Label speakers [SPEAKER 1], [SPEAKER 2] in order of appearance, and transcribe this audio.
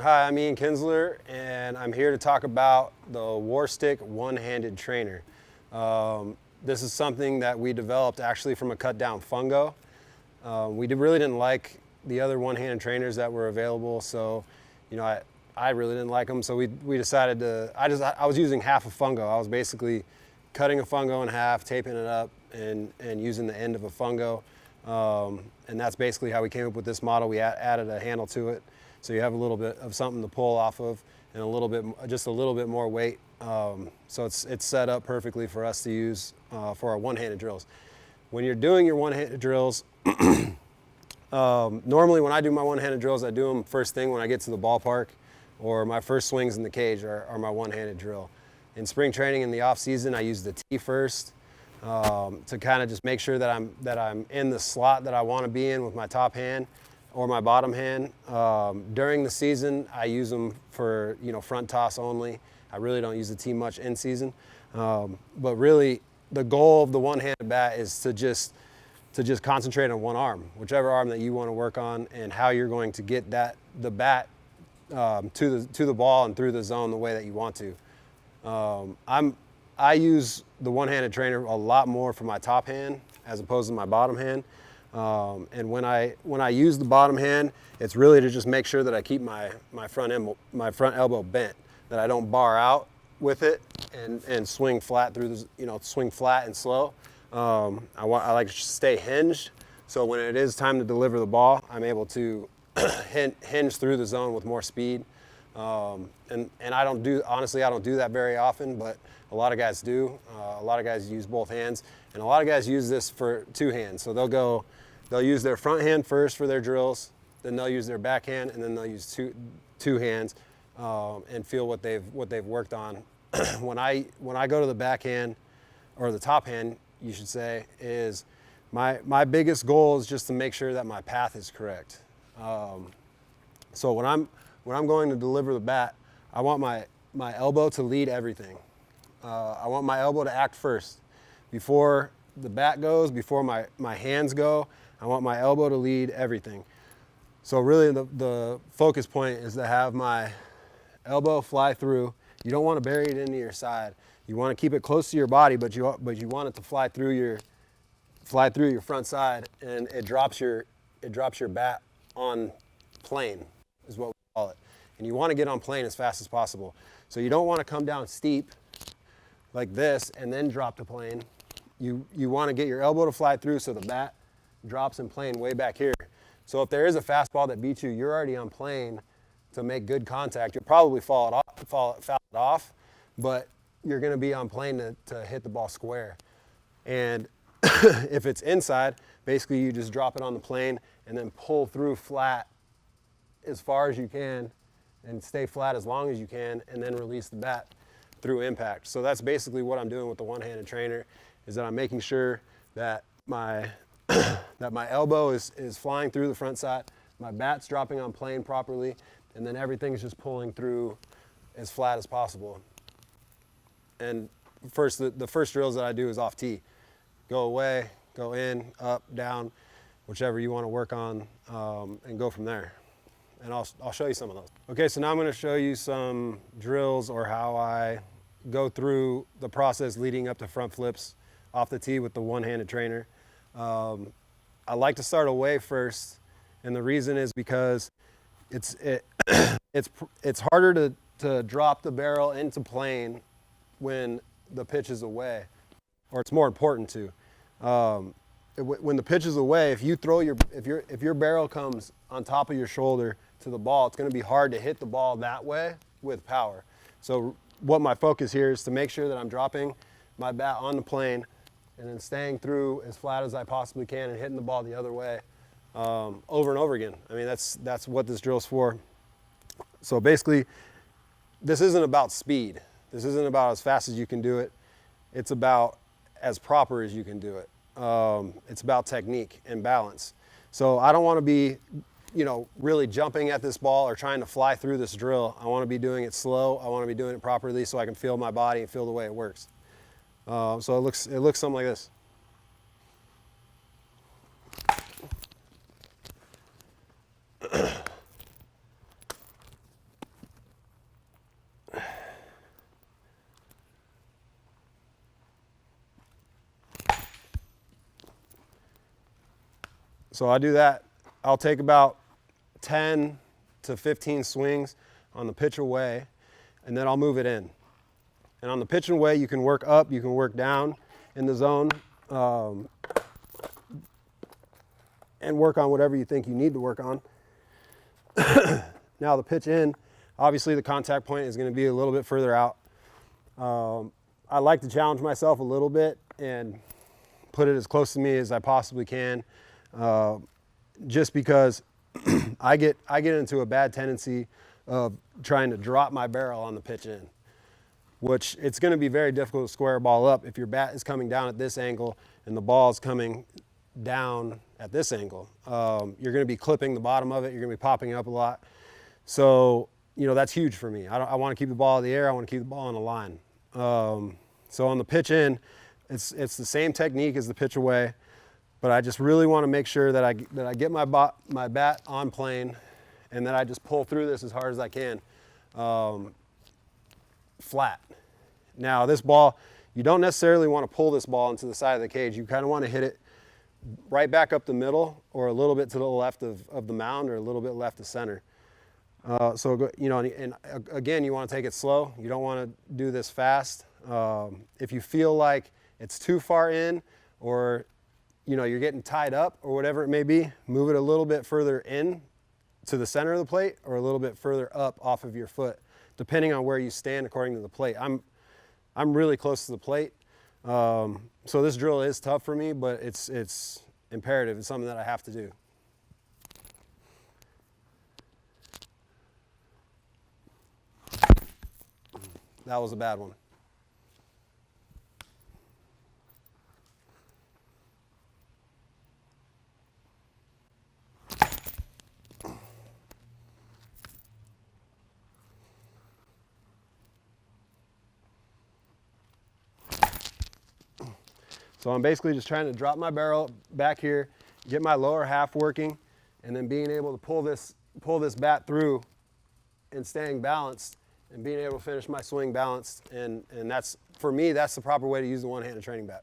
[SPEAKER 1] Hi, I'm Ian Kinsler, and I'm here to talk about the Warstic one-handed trainer. This is something that we developed actually from a cut-down fungo. We really didn't like the other one-handed trainers that were available, so I really didn't like them. So we decided to. I was using half a fungo. I was basically cutting a fungo in half, taping it up, and using the end of a fungo. And that's basically how we came up with this model. We added a handle to it, so you have a little bit of something to pull off of, and just a little bit more weight. So it's set up perfectly for us to use for our one-handed drills. When you're doing your one-handed drills, normally when I do my one-handed drills, I do them first thing when I get to the ballpark, or my first swings in the cage are my one-handed drill. In spring training, in the off season, I use the tee first. To kind of just make sure that I'm in the slot that I want to be in with my top hand or my bottom hand. During the season, I use them for front toss only. I really don't use the tee much in season. But really, the goal of the one-handed bat is to just concentrate on one arm, whichever arm that you want to work on, and how you're going to get the bat to the ball and through the zone the way that you want to. I use the one-handed trainer a lot more for my top hand as opposed to my bottom hand. And when I use the bottom hand, it's really to just make sure that I keep my front elbow bent, that I don't bar out with it and swing flat through the, swing flat and slow. I like to stay hinged, so when it is time to deliver the ball, I'm able to hinge through the zone with more speed. And I don't do that very often, but a lot of guys do. A lot of guys use both hands, and a lot of guys use this for two hands. So they'll use their front hand first for their drills, then they'll use their back hand, and then they'll use two hands and feel what they've worked on. When I go to the back hand, or the top hand, you should say, is my biggest goal is just to make sure that my path is correct. So when I'm going to deliver the bat, I want my elbow to lead everything. I want my elbow to act first. Before the bat goes, before my hands go, I want my elbow to lead everything. So really the focus point is to have my elbow fly through. You don't want to bury it into your side. You want to keep it close to your body, but you want it to fly through your front side, and it drops your bat on plane, is what we call it. And you want to get on plane as fast as possible. So you don't want to come down steep like this and then drop to plane. You want to get your elbow to fly through so the bat drops in plane way back here. So if there is a fastball that beats you, you're already on plane to make good contact. You'll probably foul it off, but you're going to be on plane to hit the ball square. And if it's inside, basically you just drop it on the plane and then pull through flat as far as you can and stay flat as long as you can, and then release the bat through impact. So that's basically what I'm doing with the one-handed trainer, is that I'm making sure that my elbow is flying through the front side, my bat's dropping on plane properly, and then everything's just pulling through as flat as possible. And the first drills that I do is off tee. Go away, go in, up, down, whichever you want to work on, and go from there. And I'll show you some of those. Okay, so now I'm going to show you some drills, or how I go through the process leading up to front flips off the tee with the one-handed trainer. I like to start away first, and the reason is because it's harder to drop the barrel into plane when the pitch is away, or it's more important to. When the pitch is away, if your barrel comes on top of your shoulder to the ball, it's going to be hard to hit the ball that way with power. So what my focus here is to make sure that I'm dropping my bat on the plane and then staying through as flat as I possibly can and hitting the ball the other way over and over again. I mean, that's what this drill's for. So basically, this isn't about speed. This isn't about as fast as you can do it. It's about as proper as you can do it. It's about technique and balance. So I don't want to be really jumping at this ball or trying to fly through this drill. I want to be doing it slow. I want to be doing it properly so I can feel my body and feel the way it works. So it looks something like this. So I do that. I'll take about 10 to 15 swings on the pitch away, and then I'll move it in. And on the pitch away, you can work up, you can work down in the zone, and work on whatever you think you need to work on. Now the pitch in, obviously the contact point is going to be a little bit further out. I like to challenge myself a little bit and put it as close to me as I possibly can, just because I get into a bad tendency of trying to drop my barrel on the pitch in, which it's going to be very difficult to square a ball up if your bat is coming down at this angle and the ball is coming down at this angle. You're going to be clipping the bottom of it. You're going to be popping up a lot. So, you know, that's huge for me. I want to keep the ball in the air. I want to keep the ball on the line. So on the pitch in, it's the same technique as the pitch away, but I just really want to make sure that I get my bat on plane, and then I just pull through this as hard as I can, flat. Now this ball, you don't necessarily want to pull this ball into the side of the cage. You kind of want to hit it right back up the middle, or a little bit to the left of the mound, or a little bit left of center. So, you know, and again, you want to take it slow. You don't want to do this fast. If you feel like it's too far in, or, you know, you're getting tied up or whatever it may be, move it a little bit further in to the center of the plate, or a little bit further up off of your foot, depending on where you stand according to the plate. I'm really close to the plate. So this drill is tough for me, but it's imperative. It's something that I have to do. That was a bad one. So I'm basically just trying to drop my barrel back here, get my lower half working, and then being able to pull this bat through and staying balanced and being able to finish my swing balanced. And that's, for me, that's the proper way to use the one-handed training bat.